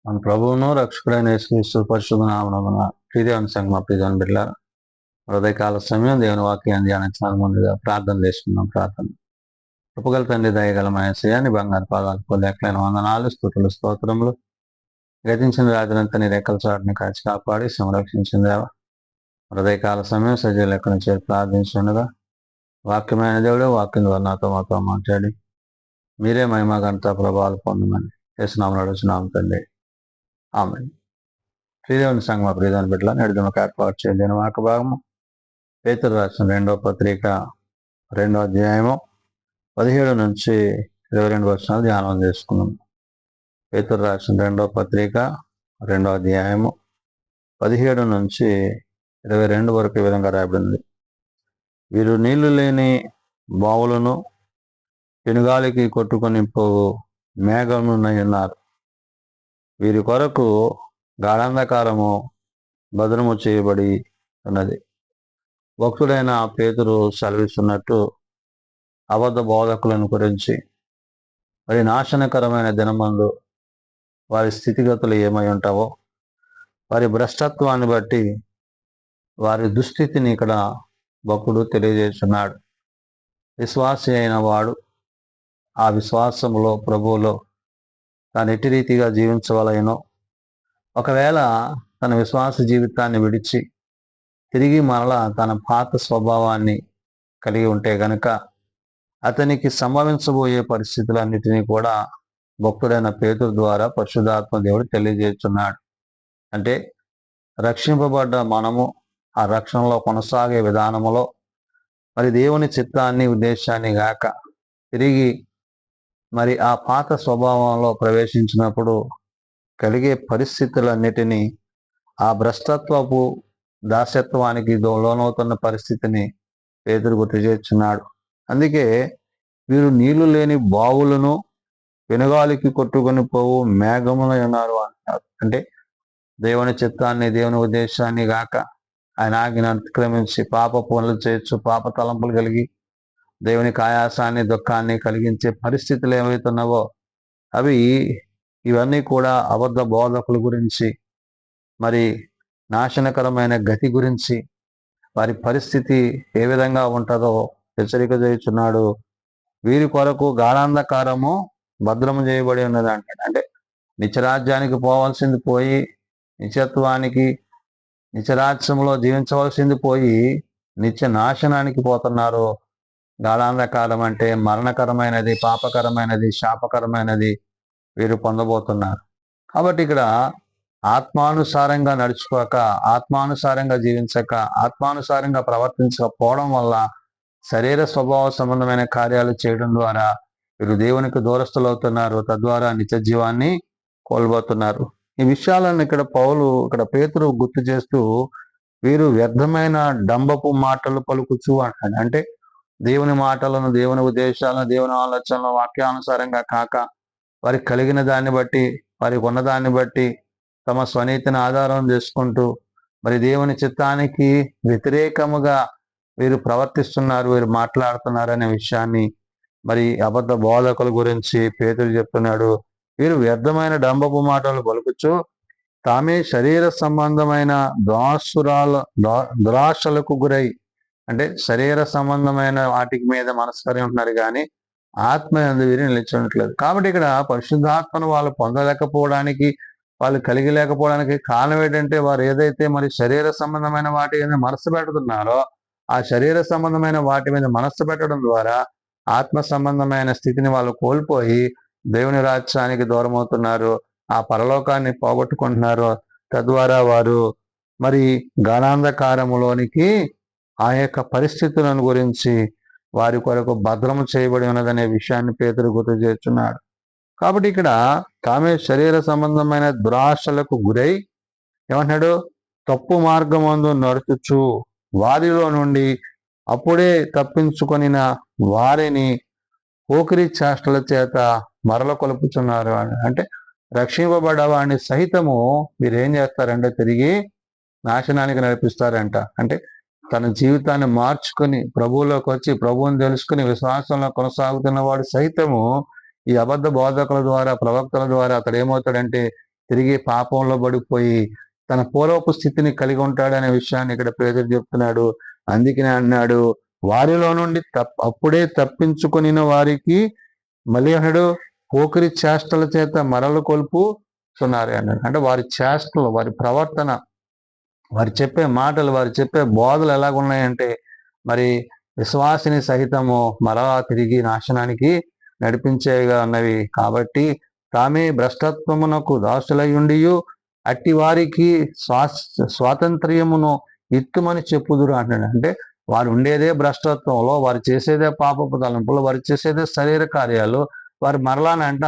మన ప్రభువును రక్షకుడైన యేసుక్రీస్తు పరిశుద్ధ నామమున ప్రియదేవుని సంగమ ప్రియదేవుని బిడ్డలారా, హృదయకాల సమయం దేవుని వాక్యాన్ని ధ్యానించడానికి ముందుగా ప్రార్థన చేసుకున్నాం. ప్రార్థన. కృపగల తండ్రి, దయగల యేసయ్య, బంగారు పాదాలకు లెక్కలైన వందనాలు, స్తుతులు, స్తోత్రములు. గతించిన రాత్రంతా నీ రెక్కల చాటుని కాచి కాపాడి సంరక్షించిందేవా. హృదయకాల సమయం సజీవ లెక్కను చేసి ప్రార్థించుండగా వాక్యమైన దేవుడు వాక్యం ద్వారా నాతో మాతో మాట్లాడి మీరే మహిమ ఘనత ప్రభావాలు పొందమని యేసునామములో అడుగుచున్నాము తండ్రి. ఆమె ప్రియదేవుని సంగమ ప్రియదేవుని బిడ్డల నడిదమకు ఏర్పాటు చేయలేని వాక భాగము పేతురు రాసిన 2వ పత్రిక 2వ అధ్యాయము 17 నుంచి 22 వచనాలు ధ్యానం చేసుకున్నాం. పేతురు రాసిన 2వ పత్రిక 2వ అధ్యాయము 17 నుంచి 22 వరకు ఈ విధంగా రాయబడింది. వీరు నీళ్లు లేని బావులను పెనుగాలికి కొట్టుకొని పోవు మేఘమునై ఉన్నారు. వీరి కొరకు గాఢాంధకారము భద్రము చేయబడి ఉన్నది. భక్తుడైన పేతురు సెలవిస్తున్నట్టు అబద్ధ బోధకులను గురించి మరి నాశనకరమైన దినమందు వారి స్థితిగతులు ఏమై ఉంటావో, వారి భ్రష్టత్వాన్ని బట్టి వారి దుస్థితిని ఇక్కడ భక్తుడు తెలియజేస్తున్నాడు. విశ్వాసి అయిన వాడు ఆ విశ్వాసములో ప్రభువులో తాను ఎట్టి రీతిగా జీవించవలెనో, ఒకవేళ తన విశ్వాస జీవితాన్ని విడిచి తిరిగి మరలా తన పాత స్వభావాన్ని కలిగి ఉంటే గనుక అతనికి సంభవించబోయే పరిస్థితులన్నిటినీ కూడా భక్తుడైన పేతురు ద్వారా పరిశుద్ధాత్మ దేవుడు తెలియజేస్తున్నాడు. అంటే రక్షింపబడ్డ మనము ఆ రక్షణలో కొనసాగే విధానములో మరి దేవుని చిత్తాన్ని ఉద్దేశాన్ని గాక తిరిగి మరి ఆ పాత స్వభావంలో ప్రవేశించినప్పుడు కలిగే పరిస్థితులన్నిటినీ, ఆ భ్రష్టత్వపు దాసత్వానికి లోనవుతున్న పరిస్థితిని పేతురు గుర్తు చేస్తున్నాడు. అందుకే వీరు నీళ్లు లేని బావులను వెనుగాలికి కొట్టుకొని పోవు మేఘములై ఉన్నారు అంటారు. అంటే దేవుని చిత్తాన్ని, దేవుని ఉద్దేశాన్ని గాక ఆయన ఆజ్ఞను అతిక్రమించి పాప పనులు చేయొచ్చు, పాప తలంపులు కలిగి దేవునికి ఆయాసాన్ని, దుఃఖాన్ని కలిగించే పరిస్థితులు ఏమవుతున్నావో ఇవన్నీ కూడా అబద్ధ బోధకుల గురించి, మరి నాశనకరమైన గతి గురించి, వారి పరిస్థితి ఏ విధంగా ఉంటుందో హెచ్చరిక చేస్తున్నాడు. వీరి కొరకు గాఢాంధకారము భద్రము చేయబడి ఉన్నది అంటాడు. అంటే నిత్యరాజ్యానికి పోవాల్సింది పోయి నిత్యరాజ్యంలో జీవించవలసింది పోయి నిత్య నాశనానికి పోతున్నారు. గాఢాంధకారం అంటే మరణకరమైనది, పాపకరమైనది, శాపకరమైనది వీరు పొందబోతున్నారు. కాబట్టి ఇక్కడ ఆత్మానుసారంగా నడుచుకోక, ఆత్మానుసారంగా జీవించక, ఆత్మానుసారంగా ప్రవర్తించకపోవడం వల్ల శరీర స్వభావ సంబంధమైన కార్యాలు చేయడం ద్వారా వీరు దేవునికి దూరస్తులు అవుతున్నారు. తద్వారా నిత్య జీవాన్ని కోల్పోతున్నారు. ఈ విషయాలను ఇక్కడ పేతురు గుర్తు చేస్తూ వీరు వ్యర్థమైన డంబపు మాటలు పలుకుచు అంటాడు. అంటే దేవుని మాటలను, దేవుని ఉద్దేశాలను, దేవుని ఆలోచనలను వాక్యానుసారంగా కాక వారికి కలిగిన దాన్ని బట్టి, వారికి ఉన్నదాన్ని బట్టి తమ స్వనీతిని ఆధారం చేసుకుంటూ మరి దేవుని చిత్తానికి వ్యతిరేకముగా వీరు ప్రవర్తిస్తున్నారు, వీరు మాట్లాడుతున్నారు అనే విషయాన్ని మరి అబద్ధ బోధకుల గురించి పేతురు చెప్తున్నాడు. వీరు వ్యర్థమైన డంబపు మాటలు పలుకుచు తామే శరీర సంబంధమైన దురాశలకు గురై, అంటే శరీర సంబంధమైన వాటికి మీద మనస్కరి ఉంటున్నారు కానీ ఆత్మ యందు వీరు నిలిచినట్లేదు. కాబట్టి ఇక్కడ పరిశుద్ధాత్మను వాళ్ళు పొందలేకపోవడానికి, వాళ్ళు కలిగి లేకపోవడానికి కారణం ఏంటంటే వారు ఏదైతే మరి శరీర సంబంధమైన వాటి మీద మనస్సు పెడుతున్నారో ఆ శరీర సంబంధమైన వాటి మీద మనస్సు పెట్టడం ద్వారా ఆత్మ సంబంధమైన స్థితిని వాళ్ళు కోల్పోయి దేవుని రాజ్యానికి దూరం అవుతున్నారు, ఆ పరలోకాన్ని పోగొట్టుకుంటున్నారు. తద్వారా వారు మరి గాఢాంధకారములోనికి ఆ యొక్క పరిస్థితులను గురించి వారి కొరకు భద్రము చేయబడి ఉన్నదనే విషయాన్ని పేతురు గుర్తు చేస్తున్నాడు. కాబట్టి ఇక్కడ తామే శరీర సంబంధమైన దురాశలకు గురై ఏమంటున్నాడు, తప్పు మార్గమందు నడుచుచు వారిలో నుండి అప్పుడే తప్పించుకొనిన వారిని పోకిరి చేష్టల చేత మరల కొలుపుచున్నారు. అంటే రక్షింపబడ్డ వాడిని సహితము వీరేం చేస్తారంటే తిరిగి నాశనానికి నడిపిస్తారంట. అంటే తన జీవితాన్ని మార్చుకొని ప్రభువులోకి వచ్చి ప్రభువుని తెలుసుకుని విశ్వాసంలో కొనసాగుతున్న వాడు సైతము ఈ అబద్ధ బోధకుల ద్వారా, ప్రవక్తల ద్వారా అతడు ఏమవుతాడంటే తిరిగి పాపంలో పడిపోయి తన పూర్వపు స్థితిని కలిగి ఉంటాడనే విషయాన్ని ఇక్కడ పేతురు చెప్తున్నాడు. అందుకనే అన్నాడు, వారిలో నుండి అప్పుడే తప్పించుకొనిన వారికి మళ్ళీ అన్నాడు, పోకిరి చేష్టల చేత మరలు కొల్పుతున్నారు అన్నాడు. అంటే వారి చేష్టలు, వారి ప్రవర్తన, వారు చెప్పే మాటలు, వారు చెప్పే బోధలు ఎలాగున్నాయంటే మరి విశ్వాసిని సహితము మరలా తిరిగి నాశనానికి నడిపించేవిగా ఉన్నవి. కాబట్టి తామే భ్రష్టత్వమునకు దాసులయ్యుండియు అట్టి వారికి స్వాతంత్ర్యమును ఇత్తుమని చెప్పుదురు అంటాడు. అంటే వారు ఉండేదే భ్రష్టత్వంలో, వారు చేసేదే పాపపు తలంపులు, వారు చేసేదే శరీర కార్యాలు. వారు మరలానంట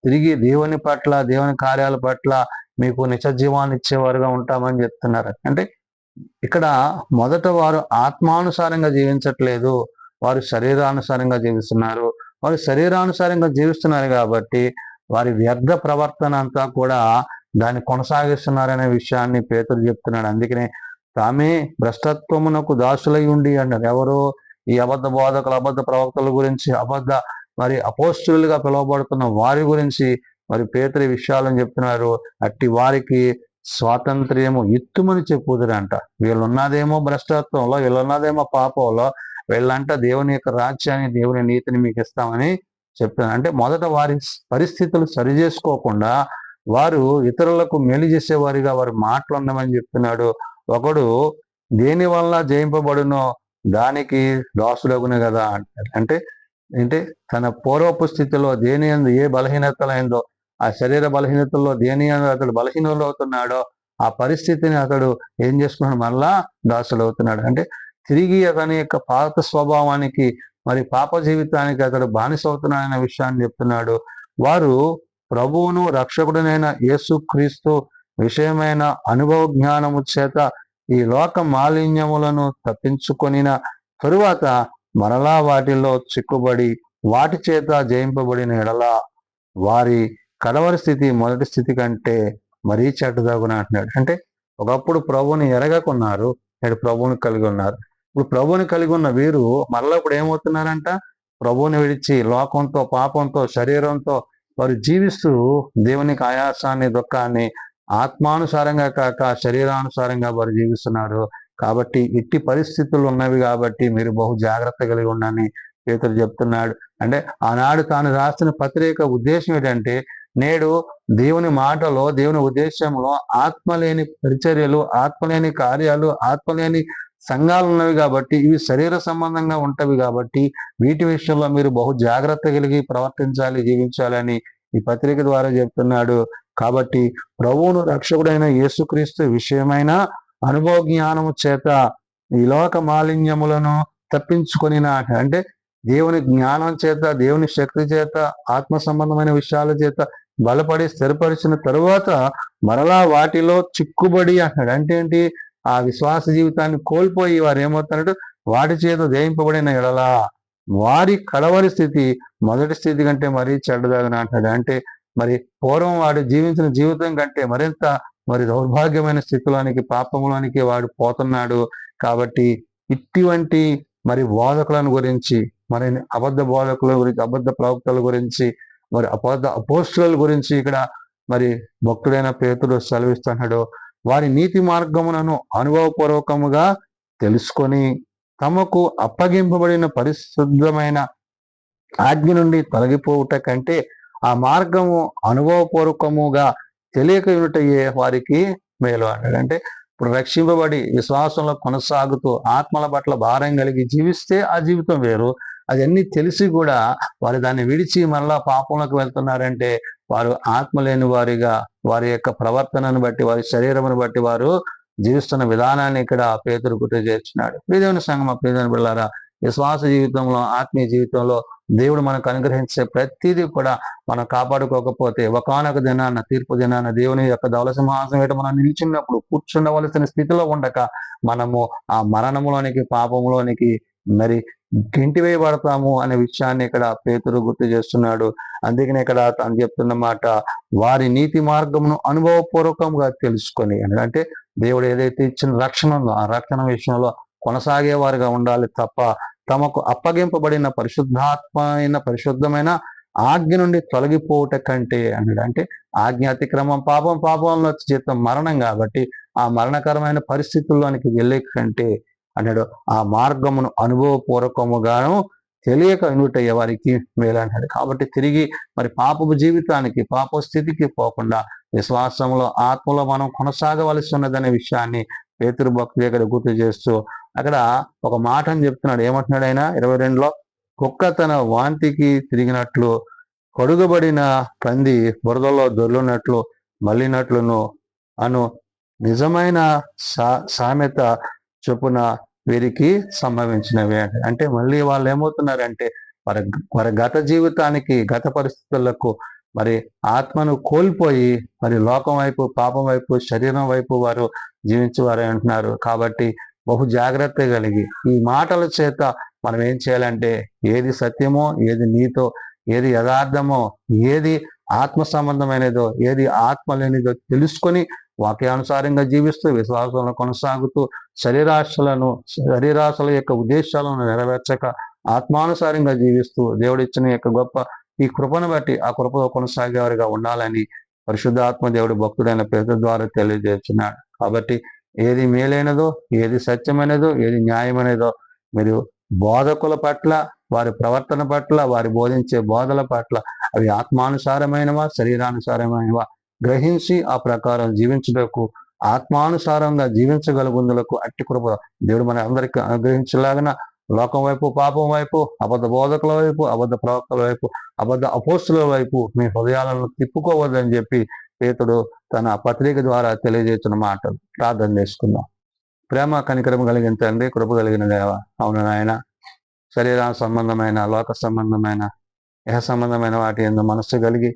తిరిగి దేవుని పట్ల, దేవుని కార్యాల పట్ల మీకు నిజ జీవాన్ని ఇచ్చేవారుగా ఉంటామని చెప్తున్నారు. అంటే ఇక్కడ మొదట వారు ఆత్మానుసారంగా జీవించట్లేదు, వారు శరీరానుసారంగా జీవిస్తున్నారు. వారు శరీరానుసారంగా జీవిస్తున్నారు కాబట్టి వారి వ్యర్థ ప్రవర్తన అంతా కూడా దాన్ని కొనసాగిస్తున్నారనే విషయాన్ని పేతురు చెప్తున్నాడు. అందుకనే తామే భ్రష్టత్వమునకు దాసులై ఉండి అన్నారు. ఎవరు? ఈ అబద్ధ బోధకులు, అబద్ధ ప్రవక్తల గురించి, మరి అపోస్తులుగా పిలువబడుతున్న వారి గురించి మరి పేతురు విషయాలను చెప్తున్నారు. అట్టి వారికి స్వాతంత్ర్యము ఇత్తుమని చెప్పుదురంట. వీళ్ళున్నదేమో భ్రష్టత్వంలో, వీళ్ళున్నదేమో పాపంలో, వీళ్ళంట దేవుని యొక్క రాజ్యాన్ని, దేవుని నీతిని మీకు ఇస్తామని చెప్తున్నారు. అంటే మొదట వారి పరిస్థితులు సరి చేసుకోకుండా వారు ఇతరులకు మేలు చేసేవారిగా వారు మాట్లాడమని చెప్తున్నాడు. ఒకడు దేని వల్ల జయింపబడునో దానికి దాసుడగును కదా అంటారు. అంటే తన పూర్వపు స్థితిలో దేని యందు ఏ బలహీనతలైందో, ఆ శరీర బలహీనతల్లో దేని యందు అతడు బలహీనులు అవుతున్నాడో ఆ పరిస్థితిని అతడు ఏం చేసుకున్నాడు? మళ్ళా దాసుడవుతున్నాడు. అంటే తిరిగి అతని యొక్క పాత స్వభావానికి, మరి పాప జీవితానికి అతడు బానిస అవుతున్నాడనే విషయాన్ని చెప్తున్నాడు. వారు ప్రభువును రక్షకుడనైన యేసుక్రీస్తు విషయమైన అనుభవ జ్ఞానము చేత ఈ లోక మాలిన్యములను తప్పించుకొనిన తరువాత మరలా వాటిల్లో చిక్కుబడి వాటి చేత జయింపబడిన ఎడల వారి కడవరి స్థితి మొదటి స్థితి కంటే మరీ చెడ్డదగున అంటున్నాడు. అంటే ఒకప్పుడు ప్రభువుని ఎరగకున్నారు, నేడు ప్రభువుని కలిగి ఉన్నారు. ఇప్పుడు ప్రభువుని కలిగి ఉన్న వీరు మరలా ఇప్పుడు ఏమవుతున్నారంట? ప్రభువుని విడిచి లోకంతో, పాపంతో, శరీరంతో వారు జీవిస్తూ దేవునికి ఆయాసాన్ని, దుఃఖాన్ని ఆత్మానుసారంగా కాక శరీరానుసారంగా వారు జీవిస్తున్నారు. కాబట్టి ఇట్టి పరిస్థితులు ఉన్నవి కాబట్టి మీరు బహు జాగ్రత్త కలిగి ఉండని పేతురు చెప్తున్నాడు. అంటే ఆనాడు తాను రాసిన పత్రిక ఉద్దేశం ఏంటంటే, నేడు దేవుని మాటలో, దేవుని ఉద్దేశంలో ఆత్మలేని పరిచర్యలు, ఆత్మలేని కార్యాలు, ఆత్మలేని సంఘాలు ఉన్నవి కాబట్టి, ఇవి శరీర సంబంధంగా ఉంటవి కాబట్టి వీటి విషయంలో మీరు బహు జాగ్రత్త కలిగి ప్రవర్తించాలి, జీవించాలని ఈ పత్రిక ద్వారా చెప్తున్నాడు. కాబట్టి ప్రభువును రక్షకుడైన యేసుక్రీస్తు విషయమైన అనుభవ జ్ఞానము చేత ఈ లోక మాలిన్యములను తప్పించుకొని అంటే దేవుని జ్ఞానం చేత, దేవుని శక్తి చేత, ఆత్మ సంబంధమైన విషయాల చేత బలపడి స్థిరపరిచిన తరువాత మరలా వాటిలో చిక్కుబడి అంటాడు. అంటే ఏంటి? ఆ విశ్వాస జీవితాన్ని కోల్పోయి వారు ఏమవుతున్నాడు? వాటి చేత జయింపబడిన ఎడల వారి కడవరి స్థితి మొదటి స్థితి కంటే మరీ చెడ్డదగిన అంటాడు. అంటే మరి పూర్వం వాడు జీవించిన జీవితం కంటే మరింత మరి దౌర్భాగ్యమైన స్థితిలోనికి, పాపంలోనికి వాడు పోతున్నాడు. కాబట్టి ఇటువంటి మరి బోధకులను గురించి, మరి అబద్ధ బోధకుల గురించి, అబద్ధ ప్రవక్తల గురించి, మరి అపోస్తుల గురించి ఇక్కడ మరి భక్తుడైన పేతుడు సెలవిస్తున్నాడు. వారి నీతి మార్గములను అనుభవపూర్వకముగా తెలుసుకొని తమకు అప్పగింపబడిన పరిశుద్ధమైన ఆజ్ఞ నుండి తొలగిపోవుట కంటే ఆ మార్గము అనుభవపూర్వకముగా తెలియక ఉన్నటయే వారికి మేలు అన్నాడు. అంటే ఇప్పుడు రక్షింపబడి విశ్వాసంలో కొనసాగుతూ ఆత్మల పట్ల భారం కలిగి జీవిస్తే ఆ జీవితం వేరు. అదన్నీ తెలిసి కూడా వారు దాన్ని విడిచి మరలా పాపంలోకి వెళ్తున్నారంటే వారు ఆత్మ లేని వారిగా, వారి యొక్క ప్రవర్తనను బట్టి, వారి శరీరమును బట్టి వారు జీవిస్తున్న విధానాన్ని ఇక్కడ పేతురు గుర్తు చేర్చున్నాడు. ప్రియదేవుని సంగమా, ప్రియదేవుని బిడ్డలారా, విశ్వాస జీవితంలో, ఆత్మీయ జీవితంలో దేవుడు మనకు అనుగ్రహించే ప్రతిదీ కూడా మనం కాపాడుకోకపోతే ఒకానొక దినాన, తీర్పు దినాన దేవుని యొక్క ధవల సింహాసనం మీద మనం నిలిచినప్పుడు కూర్చుండవలసిన స్థితిలో ఉండక మనము ఆ మరణములోనికి, పాపంలోనికి మరి గెంటివేయబడతాము అనే విషయాన్ని ఇక్కడ పేతురు గుర్తు చేస్తున్నాడు. అందుకనే ఇక్కడ తను చెప్తున్న మాట, వారి నీతి మార్గమును అనుభవపూర్వకంగా తెలుసుకొని అంటే దేవుడు ఏదైతే ఇచ్చిన రక్షణ ఉందో ఆ రక్షణ విషయంలో కొనసాగేవారుగా ఉండాలి తప్ప తమకు అప్పగింపబడిన పరిశుద్ధమైన ఆజ్ఞ నుండి తొలగిపోవుట కంటే అన్నాడు. అంటే ఆజ్ఞ అతిక్రమం పాపం, పాపంలో జీతం మరణం కాబట్టి ఆ మరణకరమైన పరిస్థితుల్లోనికి వెళ్ళే కంటే అన్నాడు ఆ మార్గమును అనుభవపూర్వకముగాను తెలియక వినుటయ్యే వారికి మేలంటాడు. కాబట్టి తిరిగి మరి పాపపు జీవితానికి, పాప స్థితికి పోకుండా విశ్వాసంలో, ఆత్మలో మనం కొనసాగవలసి ఉన్నదనే విషయాన్ని పేతురు భక్తుడి దగ్గర గుర్తు చేస్తూ అక్కడ ఒక మాటని చెప్తున్నాడు. ఏమంటున్నాడు ఆయన 22లో, కుక్క తన వాంతికి తిరిగినట్లు, కడుగబడిన పంది బురదలో దొర్లునట్లు మళ్ళినట్లును అను నిజమైన సామెత చొప్పున వీరికి సంభవించినవి. అంటే మళ్ళీ వాళ్ళు ఏమవుతున్నారంటే వారి గత జీవితానికి, గత పరిస్థితులకు మరి ఆత్మను కోల్పోయి మరి లోకం వైపు, పాపం వైపు, శరీరం వైపు వారు జీవించేవారే అంటున్నారు. కాబట్టి బహు జాగ్రత్త కలిగి ఈ మాటల చేత మనం ఏం చేయాలంటే ఏది సత్యమో, ఏది నీతో, ఏది యథార్థమో, ఏది ఆత్మ సంబంధమైనదో, ఏది ఆత్మ లేనిదో తెలుసుకొని వాక్యానుసారంగా జీవిస్తూ విశ్వాసంలో కొనసాగుతూ శరీరాశల యొక్క ఉద్దేశాలను నెరవేర్చక ఆత్మానుసారంగా జీవిస్తూ దేవుడిచ్చిన యొక్క గొప్ప ఈ కృపను బట్టి ఆ కృపలో కొనసాగేవారిగా ఉండాలని పరిశుద్ధాత్మ దేవుడు భక్తుడైన పేతురు ద్వారా తెలియజేస్తున్నాడు. కాబట్టి ఏది మేలైనదో, ఏది సత్యమైనదో, ఏది న్యాయమైనదో మీరు బోధకుల పట్ల, వారి ప్రవర్తన పట్ల, వారి బోధించే బోధల పట్ల అవి ఆత్మానుసారమైనవా, శరీరానుసారమైనవా గ్రహించి ఆ ప్రకారం జీవించుటకు, ఆత్మానుసారంగా జీవించగలుగుందులకు అట్టి కృప దేవుడు మన అందరికీ అనుగ్రహించలాగిన లోకం వైపు, పాపం వైపు, అబద్ధ బోధకుల వైపు, అబద్ధ ప్రవక్తల వైపు, అబద్ధ అపోస్తుల వైపు మీ హృదయాలను తిప్పుకోవద్దని చెప్పి పేతుడు తన పత్రిక ద్వారా తెలియజేస్తున్న మాటలు. ప్రార్థన చేసుకుందాం. ప్రేమ కనికరం కలిగిన తండ్రి, కృప కలిగిన దేవ, అవును నాయన, శరీర సంబంధమైన, లోక సంబంధమైన, ఇహ సంబంధమైన వాటి ఎందు మనస్సు కలిగి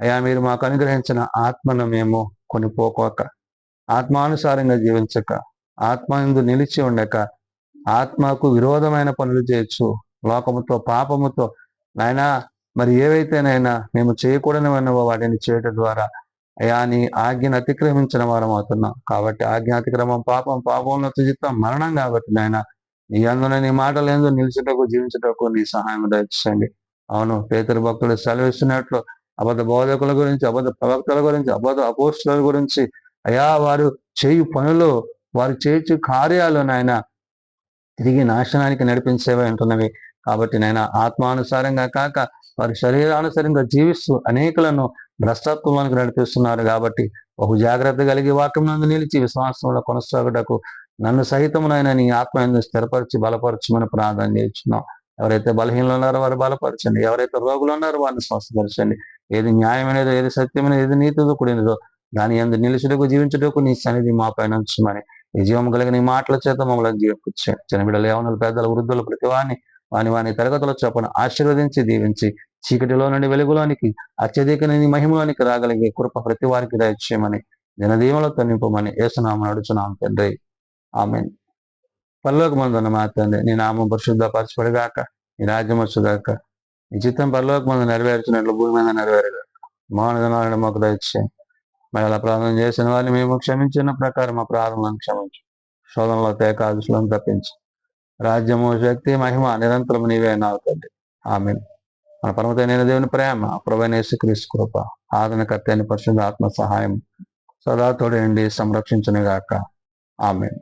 అయ్యా మీరు మాకు అనుగ్రహించిన ఆత్మను మేము కొనిపోకోక, ఆత్మానుసారంగా జీవించక, ఆత్మ ఎందు నిలిచి ఉండక, ఆత్మకు విరోధమైన పనులు చేయొచ్చు, లోకముతో, పాపముతో నాయనా మరి ఏవైతేనైనా మేము చేయకూడనివన్నవో వాటిని చేయటం ద్వారా అయ్యా నీ ఆజ్ఞను అతిక్రమించిన వారం అవుతున్నాం. కాబట్టి ఆజ్ఞ అతిక్రమం పాపం, పాపంలో చిత్తం మరణం. కాబట్టి నాయన నీ అందున నీ మాటలు ఏందో నిలిచుటకు, జీవించుటకు నీ సహాయం దయచేయండి. అవును, పేతురు భక్తుడు సెలవిస్తున్నట్లు అబద్ధ బోధకుల గురించి, అబద్ధ ప్రవక్తల గురించి, అబద్ధ అపోస్తుల గురించి అయా వారు చేయు పనులు, వారు చేయు కార్యాలు నాయన తిరిగి నాశనానికి నడిపించేవే ఉంటున్నవి. కాబట్టి నాయన ఆత్మానుసారంగా కాక వారి శరీరానుసారంగా జీవిస్తూ అనేకులను భ్రష్టత్వంలోనికి నడిపిస్తున్నారు. కాబట్టి బహు జాగ్రత్త కలిగి వాక్యం నందు నిలిచి విశ్వాసంలో కొనసాగుటకు నన్ను సహితమునైనా నీ ఆత్మను స్థిరపరిచి బలపరచమని ప్రార్థన చేస్తున్నాం. ఎవరైతే బలహీనలు ఉన్నారో వారు బలపరచండి, ఎవరైతే రోగులు ఉన్నారో వారిని స్వస్థపరచండి. ఏది న్యాయమైనదో, ఏది సత్యమైనదో, ఏది నీతితో కూడినదో దాని యందు నిలుచుటకు, జీవించుటకు నీ సన్నిధి మా పైన ఉంచమని ఈ జీవం కలిగిన ఈ మాటల చేత మమ్మల్ని జీవించాడు. చిన్నబిడ్డలు, యవనులు, పెద్దలు, వృద్ధులు ప్రతి వాని తరగతుల చొప్పున ఆశీర్వదించి దీవించి చీకటిలో నుండి వెలుగులోనికి, అత్యధికమైన మహిమలోనికి రాగలిగే కృప ప్రతి వారికి దయచేయమని దినదీవలతో నింపమని యేసునామమున అడుగుచున్నాం తండ్రి, ఆమేన్. పరలోకమందున్న మా తండ్రి, నీ నామం పరిశుద్ధపరచబడుగాక, నీ రాజ్యం వచ్చుగాక, నీ చిత్తం పరలోకమందు నెరవేర్చినట్లు భూమి మీద నెరవేరుగాక. మౌనదినాలను మాకు దయచేయండి. మరి అలా ప్రార్థన చేసిన వారిని మేము క్షమించిన ప్రకారం మా ప్రార్థనలను క్షమించు. శోధనలో తేకాదులను తప్పించు. రాజ్యము, శక్తి, మహిమ నిరంతరం నీవే అన్నావు తండ్రి, ఆమేన్. మన పరమతైన దేవుని ప్రేమ, ప్రభువైన యేసుక్రీస్తు కృప, ఆదరణకర్త అయిన పరిశుద్ధ ఆత్మ సహాయం సదా తోడేండి సంరక్షించునుగాక, ఆమేన్.